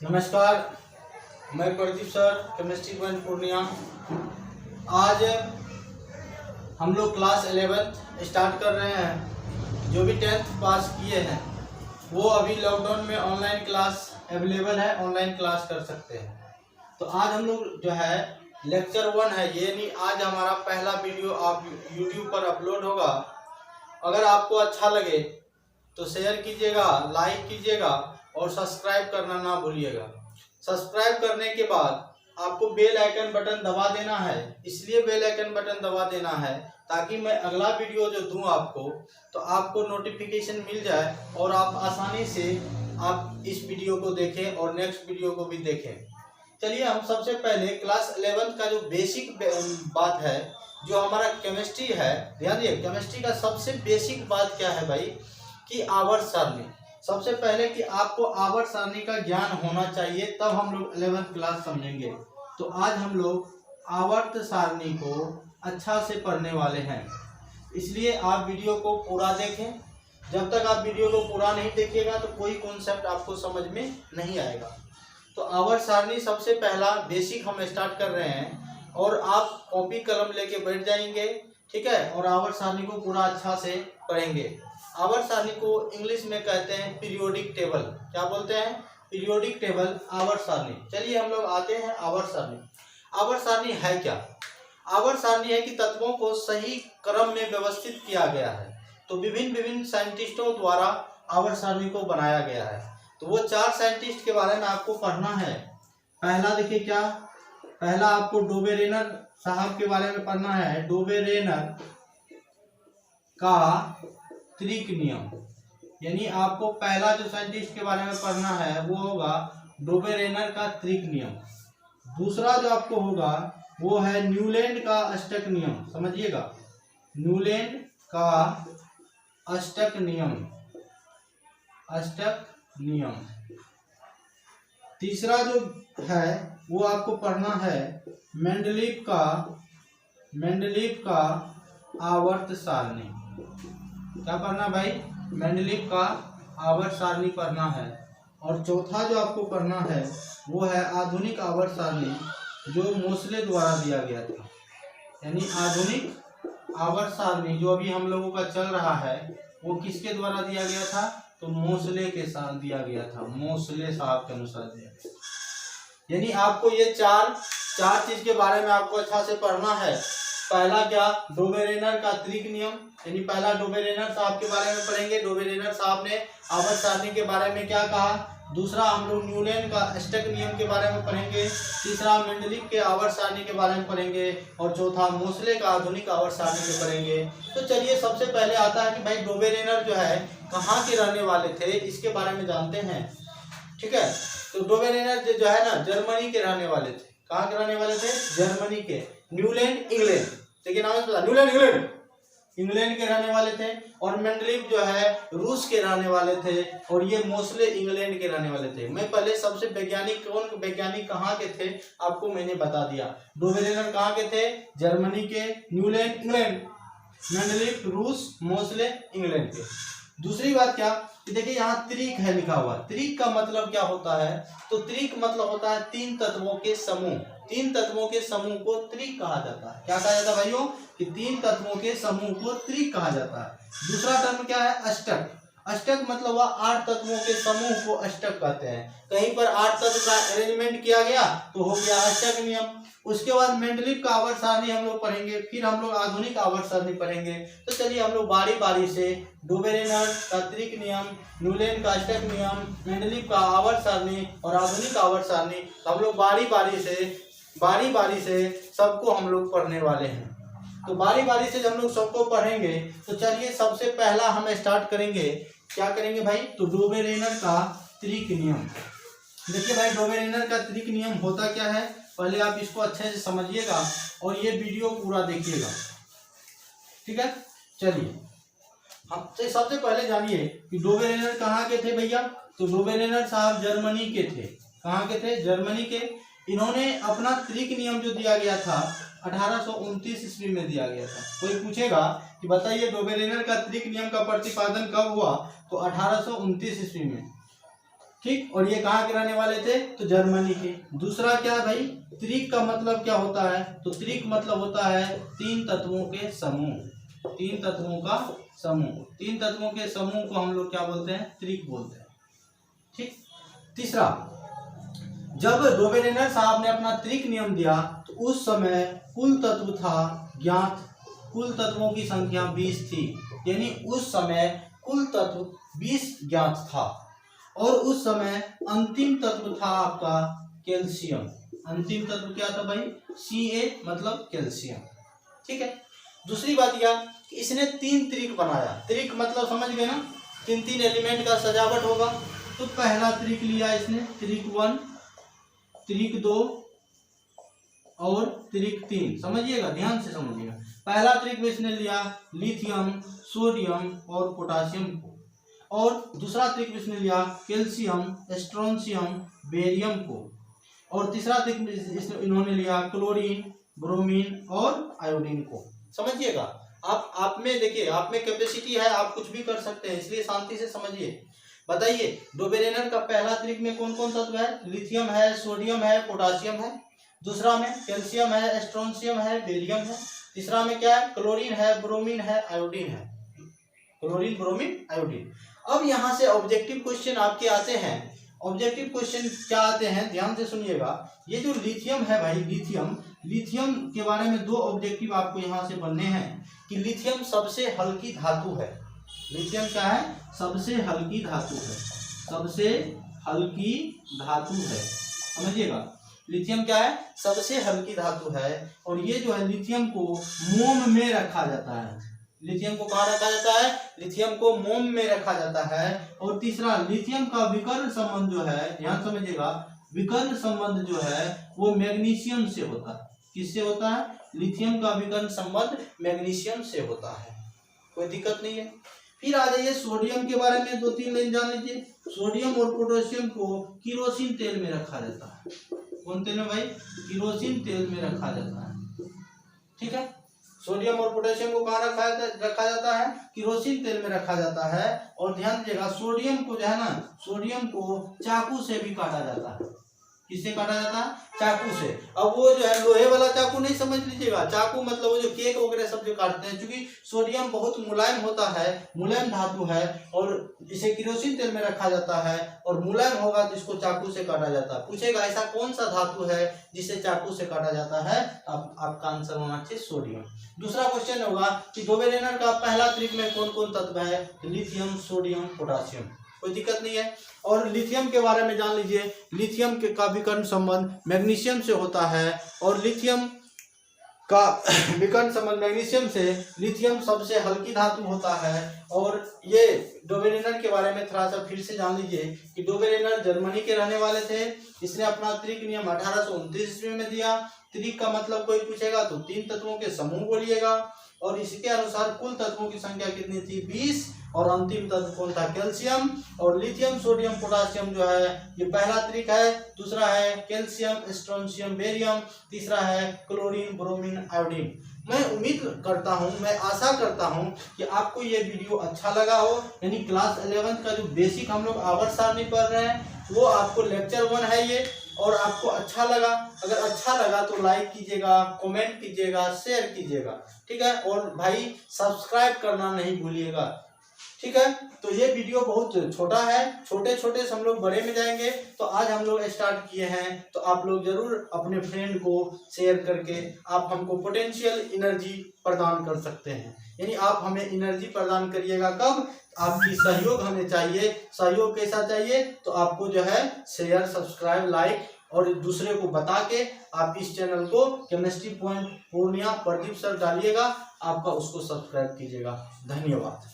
नमस्कार, मैं Pradeep sir chemistry one Purnia. आज हम लोग क्लास 11th स्टार्ट कर रहे हैं। जो भी 10th पास किए हैं वो अभी लॉकडाउन में ऑनलाइन क्लास अवेलेबल है, ऑनलाइन क्लास कर सकते हैं। तो आज हम लोग जो है लेक्चर 1 है, ये नहीं आज हमारा पहला वीडियो आप यूट्यूब पर अपलोड होगा। अगर आपको अच्छा लगे तो शेयर कीजिएगा, लाइक कीजिएगा और सब्सक्राइब करना ना भूलिएगा। सब्सक्राइब करने के बाद आपको बेल आइकन बटन दबा देना है। इसलिए बेल आइकन बटन दबा देना है ताकि मैं अगला वीडियो जो दूं आपको तो आपको नोटिफिकेशन मिल जाए और आप आसानी से आप इस वीडियो को देखें और नेक्स्ट वीडियो को भी देखें। चलिए हम सबसे पहले क्लास 11 का जो बेसिक बात है, जो हमारा केमिस्ट्री है, ध्यान दिए केमिस्ट्री का सबसे बेसिक बात क्या है भाई कि आवर्त सारणी। सबसे पहले कि आपको आवर्त सारणी का ज्ञान होना चाहिए, तब हम लोग 11th क्लास समझेंगे। तो आज हम लोग आवर्त सारणी को अच्छा से पढ़ने वाले हैं, इसलिए आप वीडियो को पूरा देखें। जब तक आप वीडियो को पूरा नहीं देखिएगा तो कोई कॉन्सेप्ट आपको समझ में नहीं आएगा। तो आवर्त सारणी सबसे पहला बेसिक हम स्टार्ट कर रहे हैं और आप कॉपी कलम लेके बैठ जाएंगे, ठीक है, और आवर्त सारणी को पूरा अच्छा से पढ़ेंगे। आवर्त सारणी को इंग्लिश में कहते हैं पीरियोडिक टेबल। क्या बोलते हैं? पीरियोडिक टेबल, आवर्त सारणी। चलिए हम लोग आते हैं आवर्त सारणी। आवर्त सारणी है क्या? आवर्त सारणी है कि तत्वों को सही क्रम में व्यवस्थित किया गया है। तो विभिन्न साइंटिस्टों द्वारा आवर्त सारणी को बनाया गया है। तो वो 4 साइंटिस्ट के बारे में आपको पढ़ना है। पहला देखिए क्या, पहला आपको डोबेरेनर साहब के बारे में पढ़ना है। डोबेरेनर का त्रिक नियम, यानी आपको पहला जो साइंटिस्ट के बारे में पढ़ना है वो होगा डोबेरेनर का त्रिक नियम। दूसरा जो आपको होगा वो है न्यूलैंड का अष्टक नियम। समझिएगा, न्यूलैंड का अष्टक नियम, अष्टक नियम। तीसरा जो है वो आपको पढ़ना है मेंडलीव का आवर्त सारणी। क्या पढ़ना भाई? मेंडलीव का आवर्त सारणी पढ़ना है। और चौथा जो आपको पढ़ना है वो है आधुनिक आवर्त सारणी, जो मोसले द्वारा दिया गया था। यानी आधुनिक आवर्त सारणी जो अभी हम लोगों का चल रहा है वो किसके द्वारा दिया गया था? तो मोसले के साथ दिया गया था, मोसले साहब के अनुसार दिया गया। यानी आपको ये चार चीज के बारे में आपको अच्छा से पढ़ना है। पहला क्या? डोबेरेनर का त्रिक नियम, यानी पहला डोबेरेनर साहब के बारे में पढ़ेंगे। डोबेरेनर साहब ने आवर्त सारणी के बारे में क्या कहा। दूसरा हम लोग न्यूलैंड का अष्टक नियम के बारे में पढ़ेंगे। तीसरा मेंडलीव के आवर्त सारणी के बारे में पढ़ेंगे और चौथा मोसले का आधुनिक आवर्त सारणी के पढ़ेंगे। तो चलिए सबसे पहले आता है कि भाई डोबेरेनर जो है कहाँ के रहने वाले थे, इसके बारे में जानते हैं, ठीक है। तो डोबेरेनर जो है ना जर्मनी के रहने वाले थे। कहाँ के रहने वाले थे? जर्मनी के। न्यूलैंड इंग्लैंड, देखिए नाम पता, न्यूलैंड इंग्लैंड के रहने वाले थे। और मेंडलीव जो है रूस के रहने वाले थे और ये मोसले इंग्लैंड के रहने वाले थे। मैं पहले सबसे कौन वैज्ञानिक कहाँ के थे आपको मैंने बता दिया। डोबेरेनर कहाँ के थे? जर्मनी के। न्यूलैंड इंग्लैंड, मेंडलीव रूस, मोसले इंग्लैंड के। दूसरी बात क्या कि देखिए यहाँ त्रिक है लिखा हुआ। त्रिक का मतलब क्या होता है? तो त्रिक मतलब होता है 3 तत्वों के समूह। 3 तत्वों के समूह को त्रिक कहा जाता है। क्या कहा जाता है भाइयों? कि 3 तत्वों के समूह को त्रिक कहा जाता है। दूसरा टर्म क्या है? अष्टक। अष्टक मतलब वह 8 तत्वों के समूह को अष्टक कहते हैं। कहीं पर 8 तत्व का अरेंजमेंट किया गया तो हो गया अष्टक नियम। उसके बाद मेंडलीव का आवर्त सारणी हम लोग पढ़ेंगे, फिर हम लोग आधुनिक आवर्त सारणी पढ़ेंगे। तो चलिए हम लोग बारी बारी से डोबेरेनर का त्रिक नियम, न्यूलैंड का अष्टक नियम, मेंडलीव का आवर्त सारणी और आधुनिक आवर्त सारणी हम लोग बारी बारी से सबको हम लोग पढ़ने वाले हैं। तो बारी बारी से जब हम लोग सबको पढ़ेंगे तो चलिए सबसे पहला हम स्टार्ट करेंगे। क्या करेंगे भाई? तो डोबेरेनर का त्रिक नियम। देखिए भाई डोबेरेनर का त्रिक नियम होता क्या है, पहले आप इसको अच्छे से समझिएगा और ये वीडियो पूरा देखिएगा, ठीक है। चलिए हम सबसे पहले जानिए कि डोबेरेनर कहाँ के थे भैया। तो डोबेरेनर साहब जर्मनी के थे। कहाँ के थे? जर्मनी के। इन्होंने अपना त्रिक नियम जो दिया गया था 1829 ईस्वी में दिया गया था। कोई पूछेगा कि बताइए डोबेरेनर का त्रिक नियम का प्रतिपादन कब हुआ? तो 1829 ईस्वी में। ठीक। और ये कहाँ के रहने वाले थे? तो जर्मनी के। दूसरा क्या है भाई? त्रिक का मतलब क्या होता है? तो त्रिक मतलब होता है 3 तत्वों के समूह। 3 तत्वों का समूह। 3 तत्वों के समूह को हम लोग क्या बोलते हैं? त्रिक बोलते हैं। ठीक। तीसरा, जब डोबेरेनर साहब ने अपना त्रिक नियम दिया तो उस समय कुल तत्व था ज्ञात, कुल तत्वों की संख्या 20 थी। यानी उस समय कुल तत्व 20 ज्ञात था। और उस समय अंतिम तत्व था आपका कैल्शियम। अंतिम तत्व क्या था भाई? Ca मतलब कैल्शियम। ठीक है। दूसरी बात यह कि इसने 3 त्रिक बनाया। त्रिक मतलब समझ गए ना? 3 एलिमेंट का सजावट होगा। तो पहला त्रिक लिया इसने, त्रिक 1, त्रिक 2 और त्रिक 3। समझिएगा, ध्यान से समझिएगा। पहला त्रिक में इसने लिया लिथियम, सोडियम और पोटासियम को। और दूसरा त्रिक में इसने लिया कैल्शियम, स्ट्रोंशियम, बेरियम को। और तीसरा त्रिक में इन्होंने लिया क्लोरीन, ब्रोमीन और आयोडीन को। समझिएगा। आप में देखिए, आप में कैपेसिटी है, आप कुछ भी कर सकते हैं, इसलिए शांति से समझिए। बताइए, डोबेरेनर का पहला त्रिक में कौन कौन तत्व है? लिथियम है, सोडियम है, पोटासियम है। दूसरा में कैल्शियम है, स्ट्रोंशियम है, बेरियम है। तीसरा में क्या है? क्लोरीन है, ब्रोमीन है, आयोडीन है। Chlorine, bromine, iodine. अब यहाँ से ऑब्जेक्टिव क्वेश्चन आपके आते हैं। ऑब्जेक्टिव क्वेश्चन क्या आते हैं? ध्यान से सुनिएगा। ये जो लिथियम है भाई, लिथियम के बारे में 2 ऑब्जेक्टिव आपको यहाँ से बनने हैं कि लिथियम सबसे हल्की धातु है। लिथियम क्या है? सबसे हल्की धातु है। सबसे हल्की धातु है। समझिएगा, लिथियम क्या है? सबसे हल्की धातु है। और ये जो है लिथियम को मोम में रखा जाता है। लिथियम को कहाँ रखा जाता है? लिथियम को मोम में रखा जाता है। और तीसरा, लिथियम का विकर्ण संबंध जो है, ध्यान समझिएगा, विकर्ण संबंध जो है वो मैग्नीशियम से होता है। किससे होता है? लिथियम का विकर्ण संबंध मैग्नीशियम से होता है। कोई दिक्कत नहीं है। फिर आ जाइए सोडियम के बारे में 2-3 लाइन जान लीजिए। सोडियम और पोटेशियम को किरोसिन तेल में रखा जाता है। कौन तेल में भाई? किरोसिन तेल में रखा जाता है। ठीक है। सोडियम और पोटेशियम को कहाँ रखा जाता है? किरोसिन तेल में रखा जाता है। और ध्यान दीजिएगा, सोडियम को जो है ना, सोडियम को चाकू से भी काटा जाता है। किससे काटा जाता है? चाकू से। अब वो जो है लोहे वाला चाकू नहीं समझ लीजिएगा। चाकू मतलब वो जो केक वगैरह सब जो काटते हैं, क्योंकि सोडियम बहुत मुलायम होता है, मुलायम धातु है। और इसे किरोसिन तेल में रखा जाता है और मुलायम होगा तो इसको चाकू से काटा जाता है। पूछेगा ऐसा कौन सा धातु है जिसे चाकू से काटा जाता है? आपका आंसर होना चाहिए सोडियम। दूसरा क्वेश्चन होगा कि डोबेरेनर का पहला त्रिक में कौन कौन तत्व है? Lithium, sodium, potassium. कोई दिक्कत नहीं है। और लिथियम के बारे में जान लीजिए। लिथियम के का विकर्ण संबंध मैग्नीशियम से होता है। और लिथियम का विकर्ण संबंध मैग्नीशियम से, लिथियम सबसे हल्की धातु होता है। और ये डोबेरेनर के बारे में थोड़ा सा फिर से जान लीजिए कि डोबेरेनर जर्मनी के रहने वाले थे। इसने अपना त्रिक नियम 1829 ईस्वी में दिया। त्रिक का मतलब कोई पूछेगा तो 3 तत्वों के समूह बोलिएगा। और इसके अनुसार कुल तत्वों की संख्या कितनी थी? 20। और अंतिम तत्व कौन था? कैल्शियम। और लिथियम, सोडियम, पोटासियम जो है ये पहला त्रिक है। दूसरा है कैल्शियम, स्ट्रोंशियम, बेरियम। तीसरा है क्लोरीन, ब्रोमीन, आयोडीन। मैं उम्मीद करता हूं, मैं आशा करता हूं कि आपको ये वीडियो अच्छा लगा हो। यानी क्लास 11 का जो बेसिक हम लोग आवर्त सारणी पढ़ रहे हैं वो आपको लेक्चर 1 है ये, और आपको अच्छा लगा। अगर अच्छा लगा तो लाइक कीजिएगा, कमेंट कीजिएगा, शेयर कीजिएगा। ठीक है। और भाई सब्सक्राइब करना नहीं भूलिएगा। ठीक है। तो ये वीडियो बहुत छोटा है, छोटे छोटे से हम लोग बड़े में जाएंगे। तो आज हम लोग स्टार्ट किए हैं, तो आप लोग जरूर अपने फ्रेंड को शेयर करके आप हमको पोटेंशियल एनर्जी प्रदान कर सकते हैं। यानी आप हमें एनर्जी प्रदान करिएगा। कब? आपकी सहयोग हमें चाहिए। सहयोग कैसा चाहिए? तो आपको जो है शेयर, सब्सक्राइब, लाइक और दूसरे को बता के आप इस चैनल को chemistry point Purnia Pradeep sir डालिएगा, आपका उसको सब्सक्राइब कीजिएगा। धन्यवाद।